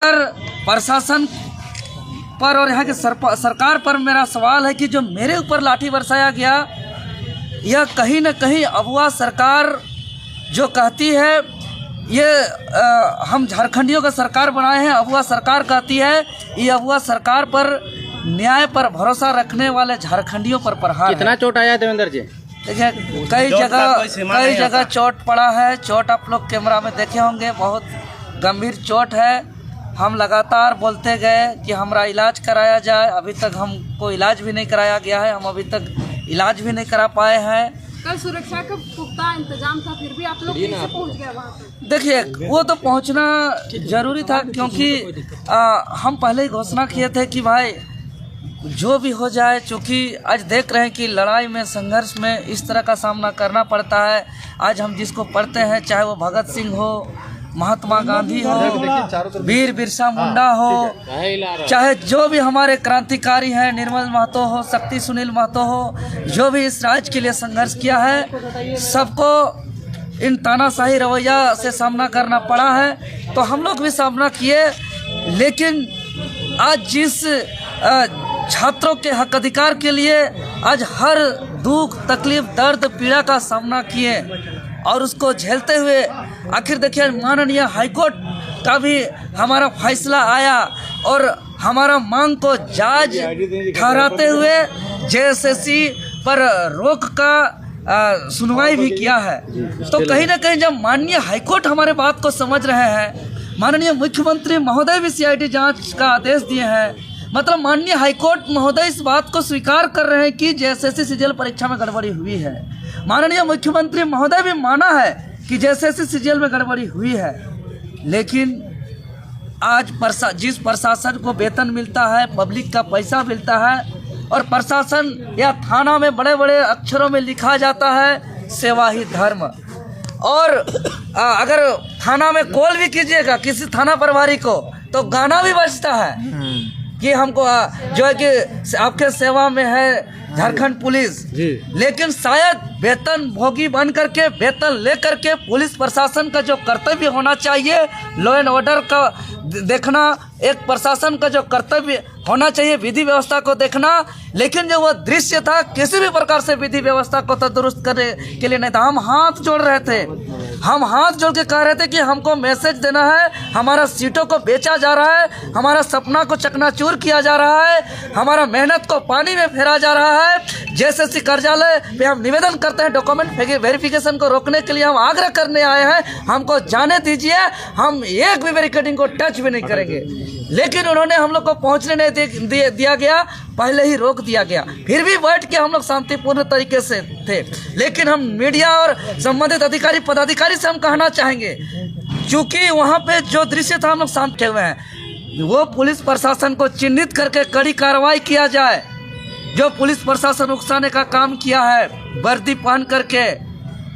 प्रशासन पर और यहाँ की सरकार पर मेरा सवाल है कि जो मेरे ऊपर लाठी बरसाया गया, यह कहीं न कहीं अगवा सरकार जो कहती है ये हम झारखंडियों का सरकार बनाए हैं, अगवा सरकार कहती है, ये अगवा सरकार पर न्याय पर भरोसा रखने वाले झारखंडियों पर प्रहार। कितना चोट आया देवेंद्र जी? देखिए कई जगह चोट पड़ा है। चोट आप लोग कैमरा में देखे होंगे, बहुत गंभीर चोट है। हम लगातार बोलते गए कि हमारा इलाज कराया जाए, अभी तक हमको इलाज भी नहीं कराया गया है, हम अभी तक इलाज भी नहीं करा पाए हैं। कल सुरक्षा का पुख्ता इंतजाम था, फिर भी आप लोग कैसे पहुंच गए वहाँ पे? देखिए वो तो पहुंचना जरूरी था, क्योंकि हम पहले ही घोषणा किए थे कि भाई जो भी हो जाए, चूँकि आज देख रहे हैं कि लड़ाई में, संघर्ष में इस तरह का सामना करना पड़ता है। आज हम जिसको पढ़ते हैं, चाहे वो भगत सिंह हो, महात्मा गांधी हो, वीर बिरसा मुंडा हो, चाहे जो भी हमारे क्रांतिकारी हैं, निर्मल महतो हो, शक्ति सुनील महतो हो, जो भी इस राज्य के लिए संघर्ष किया है, सबको इन तानाशाही रवैया से सामना करना पड़ा है। तो हम लोग भी सामना किए, लेकिन आज जिस छात्रों के हक अधिकार के लिए आज हर दुख, तकलीफ, दर्द, पीड़ा का सामना किए और उसको झेलते हुए आखिर देखिए माननीय हाईकोर्ट का भी हमारा फैसला आया और हमारा मांग को जायज ठहराते हुए जेएसएससी पर रोक का सुनवाई भी किया है। तो कहीं ना कहीं जब माननीय हाईकोर्ट हमारे बात को समझ रहे हैं, माननीय मुख्यमंत्री महोदय भी सीआईडी जांच का आदेश दिए हैं, मतलब माननीय हाईकोर्ट महोदय इस बात को स्वीकार कर रहे हैं कि जेएसएससी सीजीएल परीक्षा में गड़बड़ी हुई है। माननीय मुख्यमंत्री महोदय भी माना है कि जेएसएससी सीजीएल में गड़बड़ी हुई है। लेकिन आज जिस प्रशासन को वेतन मिलता है, पब्लिक का पैसा मिलता है, और प्रशासन या थाना में बड़े बड़े अक्षरों में लिखा जाता है सेवा ही धर्म, और अगर थाना में कॉल भी कीजिएगा किसी थाना प्रभारी को तो गाना भी बजता है कि हमको जो है कि आपके सेवा में है झारखंड पुलिस। लेकिन शायद वेतन भोगी बन करके, वेतन लेकर के पुलिस प्रशासन का जो कर्तव्य होना चाहिए, लॉ एंड ऑर्डर का देखना, एक प्रशासन का जो कर्तव्य होना चाहिए, विधि व्यवस्था को देखना, लेकिन जो वो दृश्य था किसी भी प्रकार से विधि व्यवस्था को तो दुरुस्त करने के लिए नहीं था। हम हाथ जोड़ रहे थे, हम हाथ जोड़ के कह रहे थे कि हमको मैसेज देना है, हमारा सीटों को बेचा जा रहा है, हमारा सपना को चकनाचूर किया जा रहा है, हमारा मेहनत को पानी में फेरा जा रहा है। जेएसएससी कार्यालय पे हम निवेदन करते हैं, डॉक्यूमेंट वेरिफिकेशन को रोकने के लिए हम आग्रह करने आए हैं, हमको जाने दीजिए, हम एक भी बैरिकेडिंग को टच भी नहीं करेंगे। लेकिन उन्होंने हम लोग को पहुंचने नहीं दिया गया, पहले ही रोक दिया गया। फिर भी बैठ के हम लोग शांतिपूर्ण तरीके से थे। लेकिन हम मीडिया और संबंधित अधिकारी पदाधिकारी से हम कहना चाहेंगे, चूंकि वहां पे जो दृश्य था हम लोग शांत हुए हैं, वो पुलिस प्रशासन को चिन्हित करके कड़ी कार्रवाई किया जाए। जो पुलिस प्रशासन उकसाने का काम किया है वर्दी पहन करके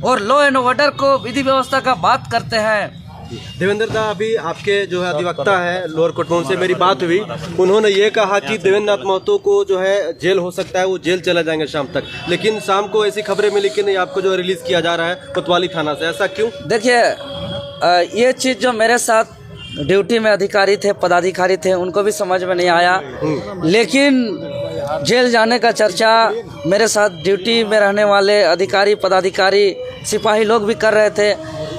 और लॉ एंड ऑर्डर को, विधि व्यवस्था का बात करते हैं। देवेंद्र दा, अभी आपके जो है अधिवक्ता है लोअर कोर्ट में, उनसे मेरी बात हुई, उन्होंने ये कहा कि देवेंद्र नाथ महतो को जो है जेल हो सकता है, वो जेल चला जाएंगे शाम तक। लेकिन शाम को ऐसी खबरें मिली कि नहीं, आपको जो रिलीज किया जा रहा है कोतवाली थाना से, ऐसा क्यों? देखिए ये चीज़ जो मेरे साथ ड्यूटी में अधिकारी थे, पदाधिकारी थे, उनको भी समझ में नहीं आया। लेकिन जेल जाने का चर्चा मेरे साथ ड्यूटी में रहने वाले अधिकारी, पदाधिकारी, सिपाही लोग भी कर रहे थे।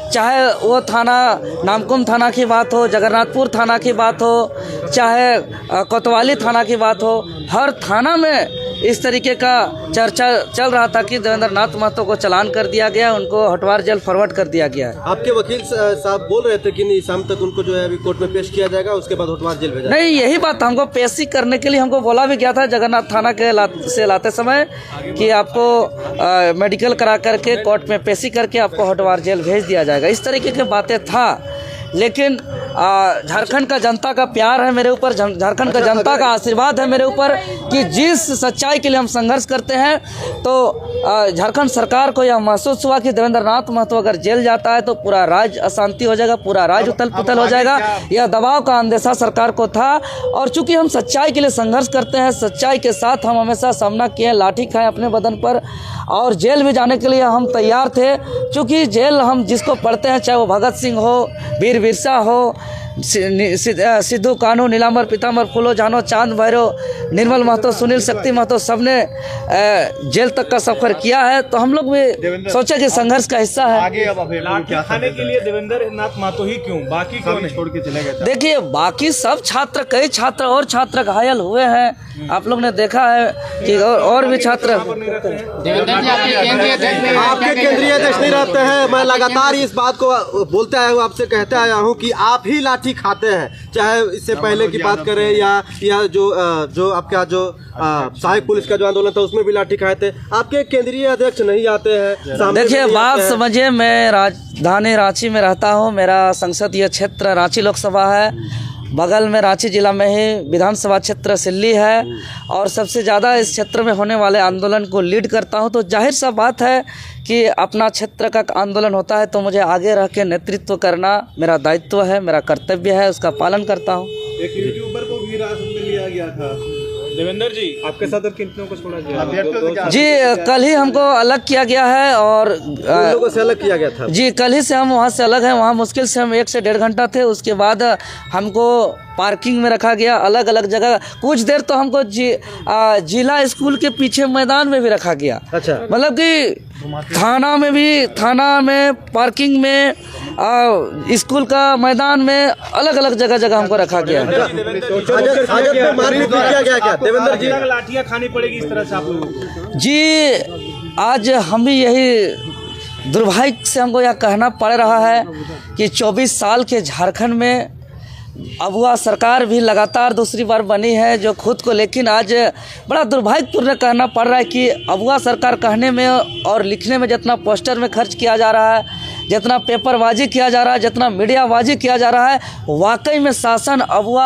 चाहे वो थाना नामकुम थाना की बात हो, जगन्नाथपुर थाना की बात हो, चाहे कोतवाली थाना की बात हो, हर थाना में इस तरीके का चर्चा चल रहा था कि देवेंद्र नाथ महतो को चालान कर दिया गया, उनको हटवार जेल फॉरवर्ड कर दिया गया है। आपके वकील साहब बोल रहे थे कि नहीं, शाम तक उनको जो है अभी कोर्ट में पेश किया जाएगा, उसके बाद हटवार जेल भेजा। नहीं, यही बात हमको पेशी करने के लिए हमको बोला भी गया था जगन्नाथ थाना के से लाते समय कि आपको मेडिकल करा करके कोर्ट में पेशी करके आपको हटवार जेल भेज दिया जाएगा, इस तरीके की बातें था। लेकिन झारखंड का जनता का प्यार है मेरे ऊपर, झारखंड का जनता का आशीर्वाद है मेरे ऊपर कि जिस सच्चाई के लिए हम संघर्ष करते हैं, तो झारखंड सरकार को यह महसूस हुआ कि देवेंद्र नाथ महतो अगर जेल जाता है तो पूरा राज्य अशांति हो जाएगा, पूरा राज्य उथल पुथल हो जाएगा। यह दबाव का अंदेशा सरकार को था, और चूंकि हम सच्चाई के लिए संघर्ष करते हैं, सच्चाई के साथ हम हमेशा सामना किए, लाठी खाए अपने बदन पर, और जेल भी जाने के लिए हम तैयार थे। चूँकि जेल हम जिसको पढ़ते हैं, चाहे वो भगत सिंह हो, वीर बिरसा हो, सिद्धू कानू, नीलांबर, पीतांबर, फूलो, जानो, चांद, भैरव, निर्मल महतो, सुनील, शक्ति महतो, सबने जेल तक का सफर किया है। तो हम लोग भी सोचे कि संघर्ष का हिस्सा है। आगे अब लाठी खाने के लिए देवेंद्र नाथ महतो ही क्यों, बाकी क्यों नहीं छोड़ के चले गए? देखिए बाकी सब छात्र, कई छात्र और छात्र घायल हुए हैं, आप लोग ने देखा है कि और भी छात्र। आपके केंद्रीय अध्यक्ष नहीं रहते हैं। मैं लगातार इस बात को बोलते आया हूँ, आपसे कहते आया हूँ कि आप ही लाठी खाते हैं, चाहे इससे पहले की बात करें या जो आपका जो सहायक पुलिस का जो आंदोलन था उसमें भी लाठी खाए थे। आपके केंद्रीय अध्यक्ष नहीं आते हैं। देखिए बात समझिए, मैं राजधानी रांची में रहता हूँ, मेरा संसदीय क्षेत्र रांची लोकसभा है, बगल में रांची जिला में ही विधानसभा क्षेत्र सिल्ली है और सबसे ज़्यादा इस क्षेत्र में होने वाले आंदोलन को लीड करता हूं। तो जाहिर सा बात है कि अपना क्षेत्र का आंदोलन होता है तो मुझे आगे रह के नेतृत्व करना मेरा दायित्व है, मेरा कर्तव्य है, उसका पालन करता हूं। एक यूट्यूबर को भी हिरासत में लिया गया था। देवेंद्र जी, आपके साथ कितनों को छोड़ा गया? जी कल ही हमको अलग किया गया है और लोगों से अलग किया गया था। जी कल ही से हम वहाँ से अलग हैं। वहाँ मुश्किल से हम 1 से 1.5 घंटा थे, उसके बाद हमको पार्किंग में रखा गया अलग अलग जगह। कुछ देर तो हमको जिला स्कूल के पीछे मैदान में भी रखा गया। अच्छा, मतलब कि थाना में पार्किंग में स्कूल का मैदान में अलग अलग जगह हमको रखा गया। देवेंद्र जी, लाठियां खानी पड़ेगी इस तरह से आप लोगों को? जी आज हम भी यही दुर्भाग्य से हमको यह कहना पड़ रहा है कि 24 साल के झारखंड में अगुआ सरकार भी लगातार दूसरी बार बनी है जो खुद को, लेकिन आज बड़ा दुर्भाग्यपूर्ण कहना पड़ रहा है कि अगुआ सरकार कहने में और लिखने में जितना पोस्टर में खर्च किया जा रहा है, जितना पेपरबाजी किया जा रहा है, जितना मीडियाबाजी किया जा रहा है, वाकई में शासन अगुआ